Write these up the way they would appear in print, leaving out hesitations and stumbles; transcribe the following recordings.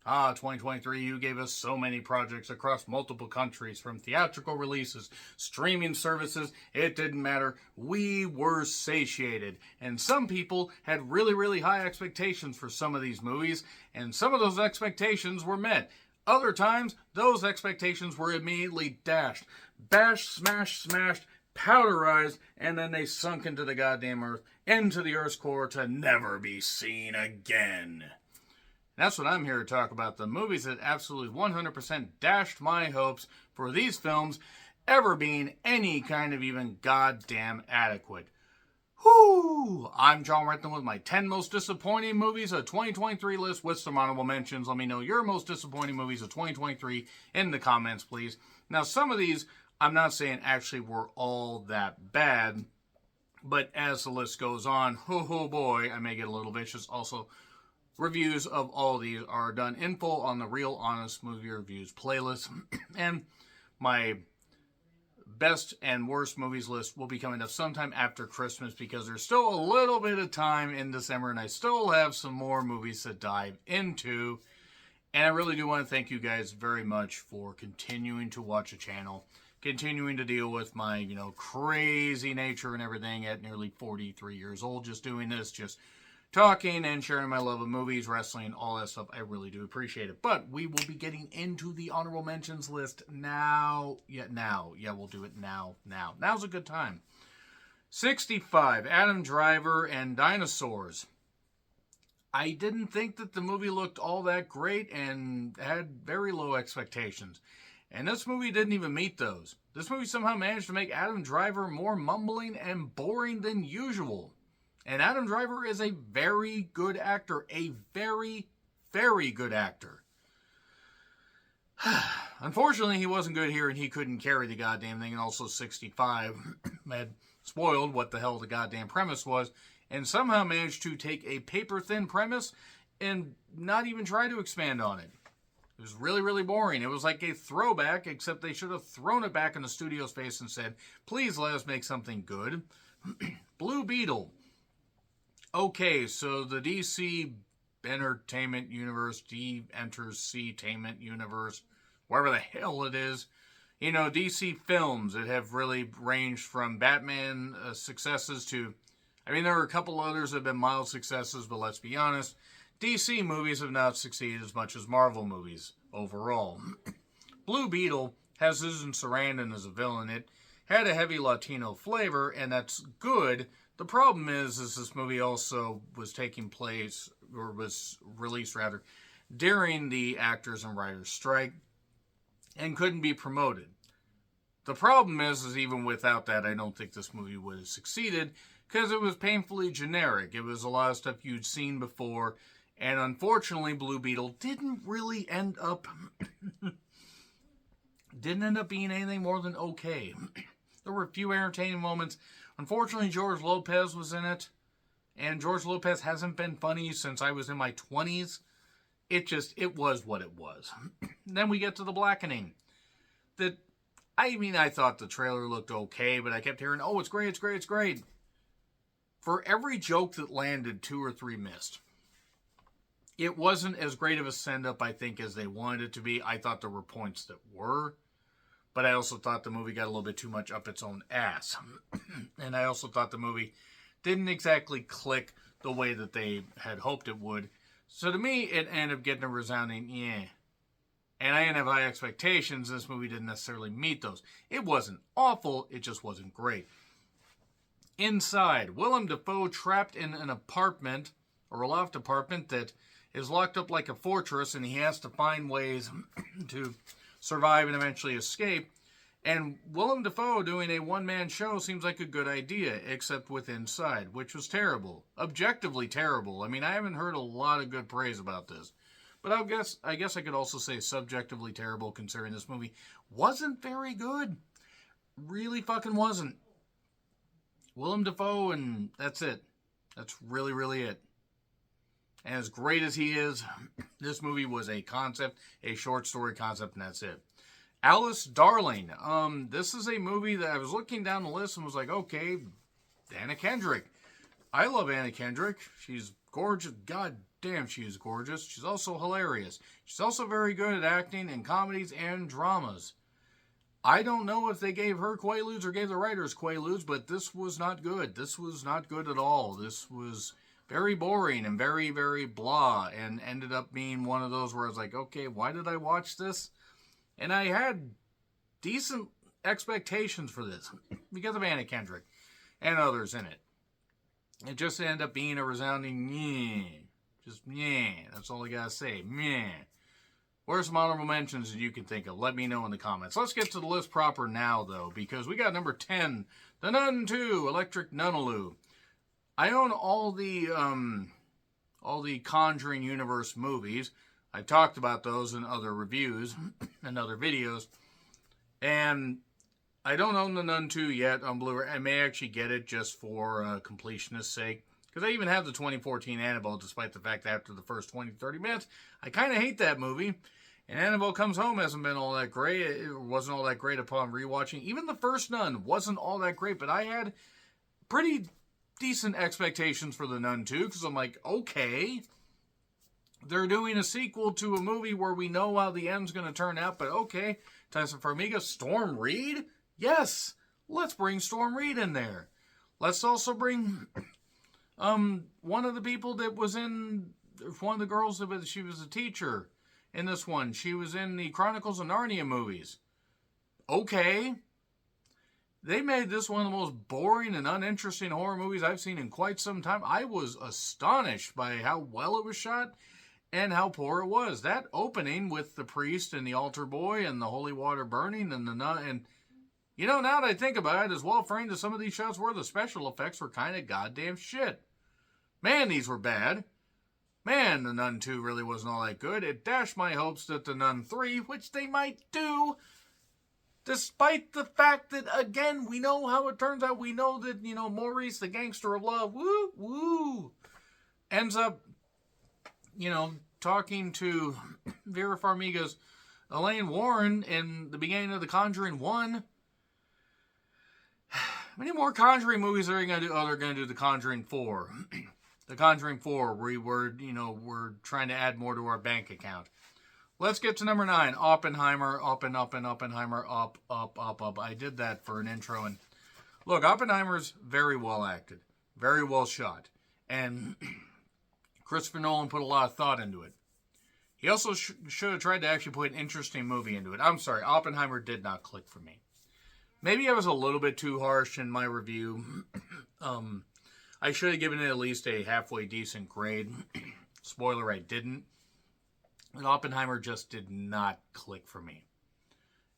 2023, you gave us so many projects across multiple countries, from theatrical releases, streaming services, it didn't matter. We were satiated. And some people had really, really high expectations for some of these movies, and some of those expectations were met. Other times, those expectations were immediately dashed. Bashed, smashed, smashed, powderized, and then they sunk into the goddamn earth, into the earth's core to never be seen again. That's what I'm here to talk about, the movies that absolutely 100% dashed my hopes for these films ever being any kind of even goddamn adequate. Whoo! I'm John Renton with my 10 most disappointing movies of 2023 list with some honorable mentions. Let me know your most disappointing movies of 2023 in the comments, please. Now, some of these, I'm not saying actually were all that bad, but as the list goes on, oh boy, I may get a little vicious. Also, reviews of all these are done in full on the Real Honest Movie Reviews playlist. And my best and worst movies list will be coming up sometime after Christmas, because there's still a little bit of time in December and I still have some more movies to dive into. And I really do want to thank you guys very much for continuing to watch the channel, continuing to deal with my, crazy nature and everything at nearly 43 years old, just doing this, just talking and sharing my love of movies, wrestling, all that stuff. I really do appreciate it. But we will be getting into the honorable mentions list now. Yeah, we'll do it now. Now's a good time. 65, Adam Driver and Dinosaurs. I didn't think that the movie looked all that great and had very low expectations. And this movie didn't even meet those. This movie somehow managed to make Adam Driver more mumbling and boring than usual. And Adam Driver is a very good actor. A very, very good actor. Unfortunately, he wasn't good here and he couldn't carry the goddamn thing. And also 65 had spoiled what the hell the goddamn premise was, and somehow managed to take a paper-thin premise and not even try to expand on it. It was really, really boring. It was like a throwback, except they should have thrown it back in the studio's face and said, please let us make something good. Blue Beetle. Okay, so the DC Entertainment Universe, D enters C-tainment Universe, wherever the hell it is. DC films that have really ranged from Batman successes to, there are a couple others that have been mild successes, but let's be honest, DC movies have not succeeded as much as Marvel movies overall. Blue Beetle has Susan Sarandon as a villain. It had a heavy Latino flavor, and that's good. The problem is this movie also was taking place, or was released rather, during the actors and writers strike, and couldn't be promoted. The problem is even without that, I don't think this movie would have succeeded, because it was painfully generic. It was a lot of stuff you'd seen before, and unfortunately, Blue Beetle didn't really end up being anything more than okay. There were a few entertaining moments. Unfortunately, George Lopez was in it, and George Lopez hasn't been funny since I was in my 20s. It was what it was. Then we get to The Blackening. I thought the trailer looked okay, but I kept hearing, oh, it's great, it's great, it's great. For every joke that landed, 2 or 3 missed. It wasn't as great of a send-up, I think, as they wanted it to be. I thought there were points that were. But I also thought the movie got a little bit too much up its own ass. And I also thought the movie didn't exactly click the way that they had hoped it would. So to me, it ended up getting a resounding yeah. And I didn't have high expectations. This movie didn't necessarily meet those. It wasn't awful. It just wasn't great. Inside, Willem Dafoe trapped in an apartment, or a loft apartment, that is locked up like a fortress, and he has to find ways to survive and eventually escape. And Willem Dafoe doing a one-man show seems like a good idea, except with Inside, which was terrible. Objectively terrible. I haven't heard a lot of good praise about this. But I guess I could also say subjectively terrible, considering this movie wasn't very good. Really fucking wasn't. Willem Dafoe, and that's it. That's really, really it. And as great as he is, this movie was a concept, a short story concept, and that's it. Alice Darling. This is a movie that I was looking down the list and was like, okay, Anna Kendrick. I love Anna Kendrick. She's gorgeous. God damn, she is gorgeous. She's also hilarious. She's also very good at acting in comedies and dramas. I don't know if they gave her Quaaludes or gave the writers Quaaludes, but this was not good. This was not good at all. This was very boring and very, very blah, and ended up being one of those where I was like, okay, why did I watch this? And I had decent expectations for this because of Anna Kendrick and others in it. It just ended up being a resounding meh. Just meh. That's all I gotta say. Meh. What are some honorable mentions that you can think of? Let me know in the comments. Let's get to the list proper now, though, because we got number 10, The Nun 2, Electric Nunaloo. I own all the Conjuring Universe movies. I've talked about those in other reviews and other videos. And I don't own The Nun 2 yet on Blu-ray. I may actually get it just for completionist's sake. Because I even have the 2014 Annabelle, despite the fact that after the first 20-30 minutes, I kind of hate that movie. And Annabelle Comes Home hasn't been all that great. It wasn't all that great upon rewatching. Even the first Nun wasn't all that great, but I had pretty decent expectations for The Nun 2, because I'm like, okay, they're doing a sequel to a movie where we know how the end's going to turn out, but okay, Taissa Farmiga, Storm Reed? Yes, let's bring Storm Reed in there. Let's also bring one of the people that was in, one of the girls that she was a teacher in this one. She was in the Chronicles of Narnia movies. Okay. They made this one of the most boring and uninteresting horror movies I've seen in quite some time. I was astonished by how well it was shot and how poor it was. That opening with the priest and the altar boy and the holy water burning and the nun, and you know, now that I think about it, as well framed as some of these shots were, the special effects were kind of goddamn shit. Man, these were bad. Man, The Nun 2 really wasn't all that good. It dashed my hopes that The Nun 3, which they might do, despite the fact that, again, we know how it turns out. We know that, you know, Maurice, the gangster of love, ends up, you know, talking to Vera Farmiga's Elaine Warren in the beginning of The Conjuring 1. How many more Conjuring movies are they going to do? Oh, they're going to do The Conjuring 4. The Conjuring 4, we're trying to add more to our bank account. Let's get to number 9, Oppenheimer, Oppenheimer, up. I did that for an intro. And look, Oppenheimer's very well acted, very well shot. And Christopher Nolan put a lot of thought into it. He also should have tried to actually put an interesting movie into it. I'm sorry, Oppenheimer did not click for me. Maybe I was a little bit too harsh in my review. I should have given it at least a halfway decent grade. Spoiler, I didn't. And Oppenheimer just did not click for me.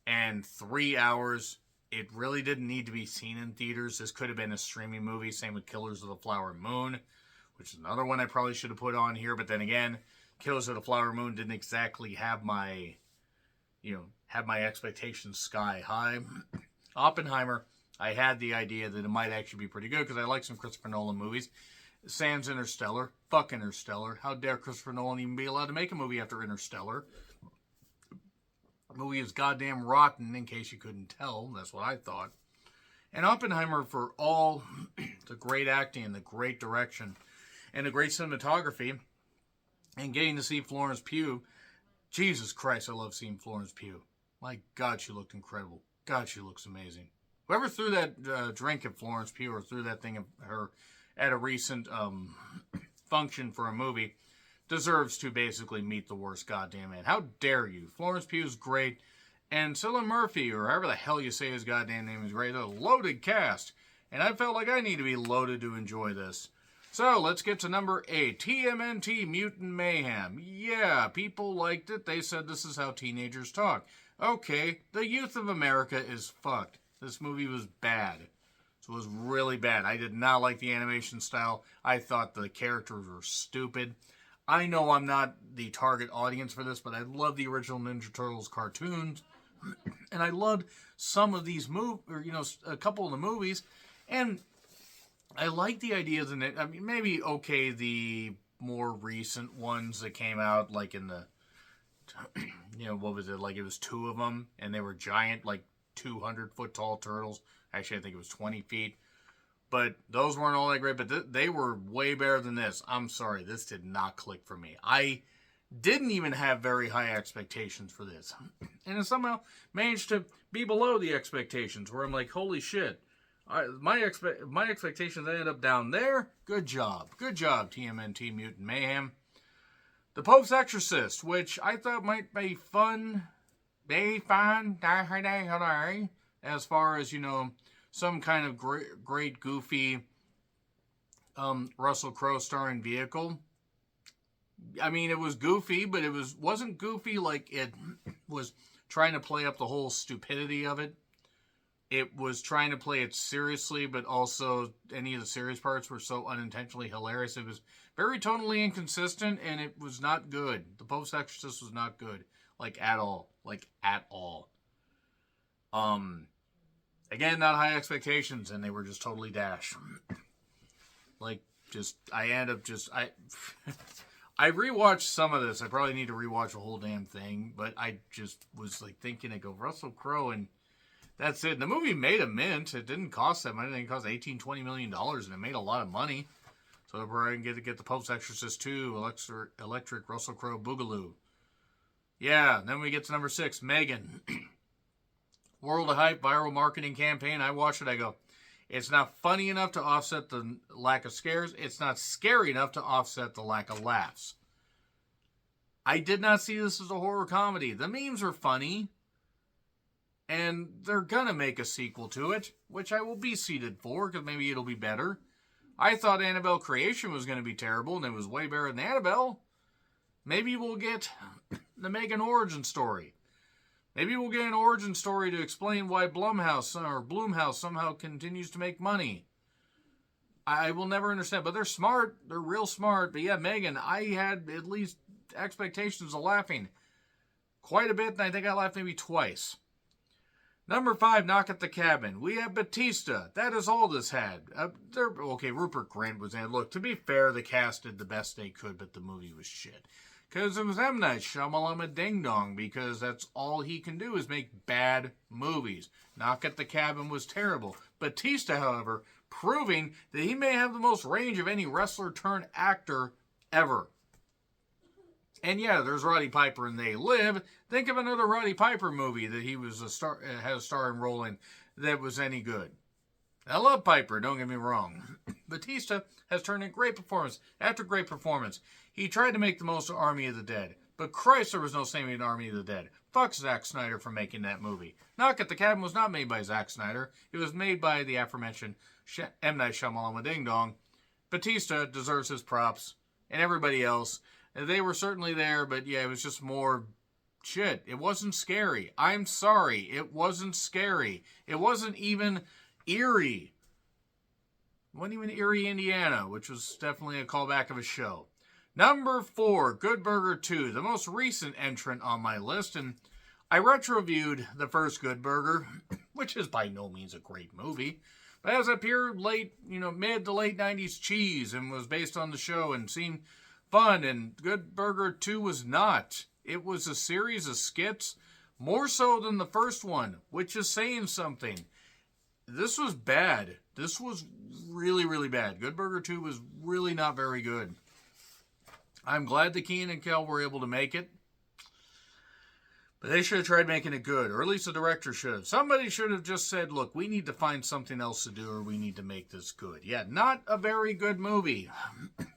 And 3 hours, it really didn't need to be seen in theaters. This could have been a streaming movie. Same with Killers of the Flower Moon, which is another one I probably should have put on here. But then again, Killers of the Flower Moon didn't exactly have my expectations sky high. Oppenheimer, I had the idea that it might actually be pretty good because I like some Christopher Nolan movies. Sans Interstellar. Fuck Interstellar. How dare Christopher Nolan even be allowed to make a movie after Interstellar? The movie is goddamn rotten, in case you couldn't tell. That's what I thought. And Oppenheimer, for all the great acting and the great direction and the great cinematography and getting to see Florence Pugh. Jesus Christ, I love seeing Florence Pugh. My God, she looked incredible. God, she looks amazing. Whoever threw that drink at Florence Pugh or threw that thing at her at a recent function for a movie deserves to basically meet the worst goddamn man. How dare you? Florence Pugh's great. And Cillian Murphy, or however the hell you say his goddamn name, is great. A loaded cast. And I felt like I need to be loaded to enjoy this. So, let's get to number 8. TMNT Mutant Mayhem. Yeah, people liked it. They said this is how teenagers talk. Okay, the youth of America is fucked. This movie was bad. So it was really bad. I did not like the animation style. I thought the characters were stupid. I know I'm not the target audience for this, but I love the original Ninja Turtles cartoons. And I loved some of these a couple of the movies. And I like the idea that, I mean, maybe, okay, the more recent ones that came out, like in the, what was it, like it was 2 of them, and they were giant, like 200-foot tall turtles. Actually, I think it was 20 feet. But those weren't all that great. But they were way better than this. I'm sorry, this did not click for me. I didn't even have very high expectations for this, and it somehow managed to be below the expectations. Where I'm like, holy shit, my expectations ended up down there. Good job, TMNT Mutant Mayhem. The Pope's Exorcist, which I thought might be fun, as far as, you know, some kind of great goofy Russell Crowe starring vehicle. I mean, it was goofy, but it wasn't goofy like it was trying to play up the whole stupidity of it. It was trying to play it seriously, but also any of the serious parts were so unintentionally hilarious. It was very tonally inconsistent, and it was not good. The Pope's Exorcist was not good, like at all. Again, not high expectations, and they were just totally dash. I rewatched some of this. I probably need to rewatch the whole damn thing, but I just was like thinking, I go, Russell Crowe, and that's it. And the movie made a mint. It didn't cost that much. It didn't cost $18-20 million, and it made a lot of money. So we're going to get the Pope's Exorcist 2, Electric Russell Crowe Boogaloo. Yeah, then we get to number 6, Megan. World of Hype viral marketing campaign. I watched it. I go, it's not funny enough to offset the lack of scares. It's not scary enough to offset the lack of laughs. I did not see this as a horror comedy. The memes are funny. And they're going to make a sequel to it, which I will be seated for, because maybe it'll be better. I thought Annabelle Creation was going to be terrible, and it was way better than Annabelle. Maybe we'll get the Megan origin story. Maybe we'll get an origin story to explain why Blumhouse somehow continues to make money. I will never understand, but they're smart. They're real smart. But yeah, Megan, I had at least expectations of laughing quite a bit, and I think I laughed maybe twice. Number 5, Knock at the Cabin. We have Batista. That is all this had. Rupert Grint was in it. Look, to be fair, the cast did the best they could, but the movie was shit. Because it was M. Night Shyamalan Ding Dong, because that's all he can do is make bad movies. Knock at the Cabin was terrible. Batista, however, proving that he may have the most range of any wrestler turned actor ever. And yeah, there's Roddy Piper in They Live. Think of another Roddy Piper movie that he was had a starring role in that was any good. I love Piper, don't get me wrong. Batista has turned in great performance after great performance. He tried to make the most of Army of the Dead, but Christ, there was no saving Army of the Dead. Fuck Zack Snyder for making that movie. Knock at the Cabin was not made by Zack Snyder. It was made by the aforementioned M. Night Shyamalan Ding Dong. Batista deserves his props, and everybody else. They were certainly there, but yeah, it was just more shit. It wasn't scary. I'm sorry. It wasn't scary. It wasn't even eerie. It wasn't even Erie, Indiana, which was definitely a callback of a show. Number 4, Good Burger 2, the most recent entrant on my list, and I retro-viewed the first Good Burger, which is by no means a great movie, but has a pure mid to late 90s cheese and was based on the show and seemed fun, and Good Burger 2 was not. It was a series of skits, more so than the first one, which is saying something. This was bad. This was really, really bad. Good Burger 2 was really not very good. I'm glad that Kenan and Kel were able to make it, but they should have tried making it good, or at least the director should have. Somebody should have just said, look, we need to find something else to do, or we need to make this good. Yeah, not a very good movie.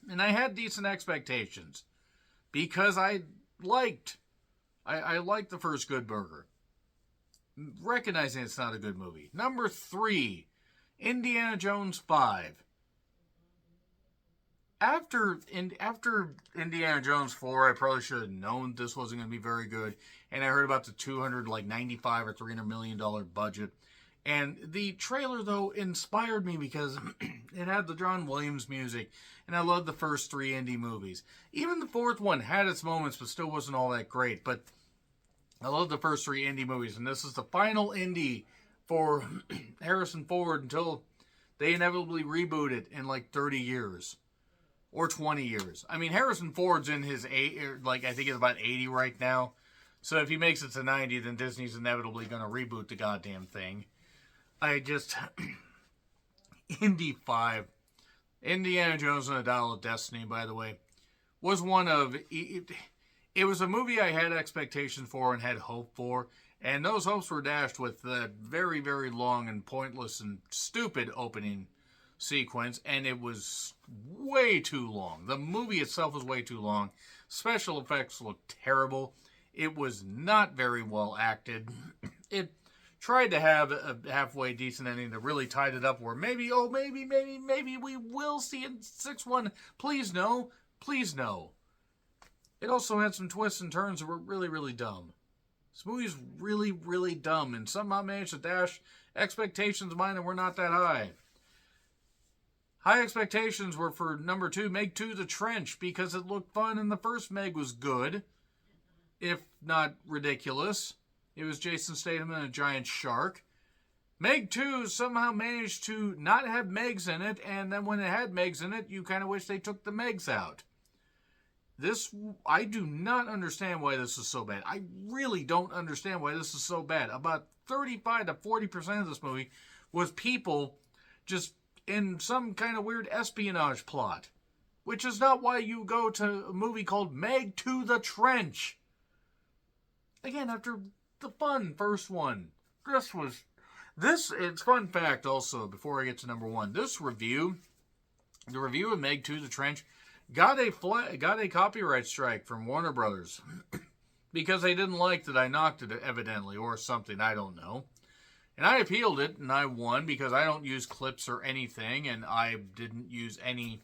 And I had decent expectations because I liked the first Good Burger. Recognizing it's not a good movie. Number 3, Indiana Jones 5. After Indiana Jones 4, I probably should have known this wasn't going to be very good. And I heard about the $295 or $300 million budget. And the trailer, though, inspired me because it had the John Williams music. And I loved the first 3 indie movies. Even the 4th one had its moments, but still wasn't all that great. But I love the first 3 indie movies. And this is the final indie for Harrison Ford until they inevitably reboot it in like 30 years. Or 20 years. I mean, Harrison Ford's in his, I think he's about 80 right now. So if he makes it to 90, then Disney's inevitably going to reboot the goddamn thing. Indy 5, Indiana Jones and the Dial of Destiny, by the way, was one of... It was a movie I had expectations for and had hope for, and those hopes were dashed with the very, very long and pointless and stupid opening sequence, and it was way too long. The movie itself was way too long. Special effects looked terrible. It was not very well acted. It tried to have a halfway decent ending that really tied it up where maybe we will see in 6-1. Please no. Please no. It also had some twists and turns that were really, really dumb. This movie's really, really dumb, and somehow managed to dash expectations of mine that were not that high. High expectations were for number 2, Meg 2 The Trench, because it looked fun and the first Meg was good, if not ridiculous. It was Jason Statham and a giant shark. Meg 2 somehow managed to not have Megs in it, and then when it had Megs in it, you kind of wish they took the Megs out. I do not understand why this is so bad. I really don't understand why this is so bad. About 35 to 40% of this movie was people just in some kind of weird espionage plot, which is not why you go to a movie called Meg 2 The Trench. Again, after the fun first one, it's fun fact also, before I get to number 1, the review of Meg 2 The Trench got a copyright strike from Warner Brothers because they didn't like that I knocked it, evidently, or something, I don't know. And I appealed it, and I won because I don't use clips or anything, and I didn't use any,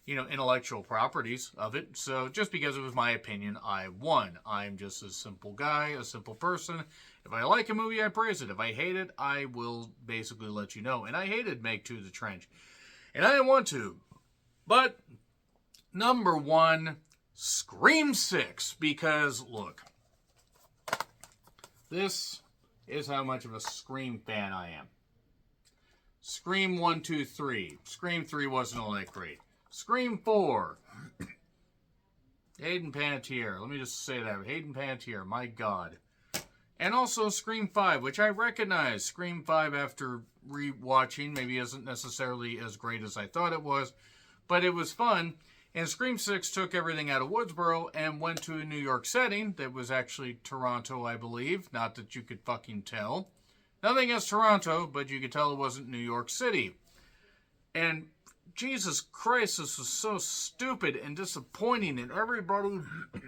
intellectual properties of it. So just because it was my opinion, I won. I'm just a simple guy, a simple person. If I like a movie, I praise it. If I hate it, I will basically let you know. And I hated Meg 2 The Trench. And I didn't want to. But number 1, Scream 6. Because, look, this is how much of a Scream fan I am. Scream 1, 2, 3. Scream 3 wasn't all that great. Scream 4. Hayden Panettiere. Let me just say that. Hayden Panettiere. My God. And also Scream 5, which I recognize. Scream 5, after re-watching, maybe isn't necessarily as great as I thought it was. But it was fun. And Scream 6 took everything out of Woodsboro and went to a New York setting that was actually Toronto, I believe. Not that you could fucking tell. Nothing against Toronto, but you could tell it wasn't New York City. And Jesus Christ, this was so stupid and disappointing. And everybody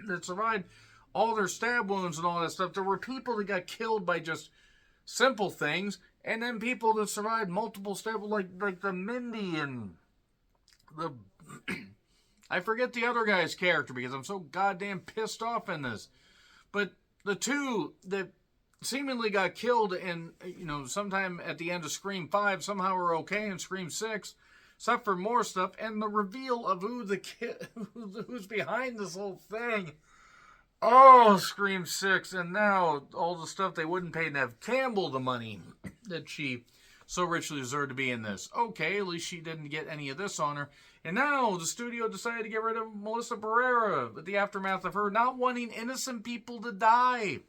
that survived all their stab wounds and all that stuff, there were people that got killed by just simple things. And then people that survived multiple stab, like the Mindy and the... I forget the other guy's character because I'm so goddamn pissed off in this. But the two that seemingly got killed in, sometime at the end of Scream 5 somehow were okay in Scream 6, suffered more stuff, and the reveal of who's behind this whole thing. Oh, Scream 6, and now all the stuff they wouldn't pay Neve Campbell the money that she so richly deserved to be in this. Okay, at least she didn't get any of this on her. And now the studio decided to get rid of Melissa Barrera with the aftermath of her not wanting innocent people to die.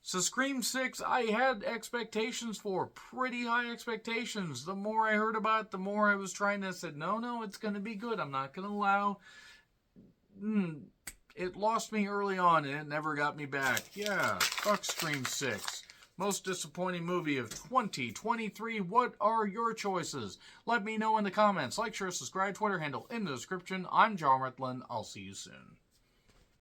So Scream 6, I had expectations for, pretty high expectations. The more I heard about it, the more I was trying to say, no, it's going to be good. I'm not going to allow... It lost me early on and it never got me back. Yeah, fuck Scream 6. Most disappointing movie of 2023. What are your choices? Let me know in the comments. Like, share, subscribe, Twitter handle in the description. I'm John Ritlin. I'll see you soon.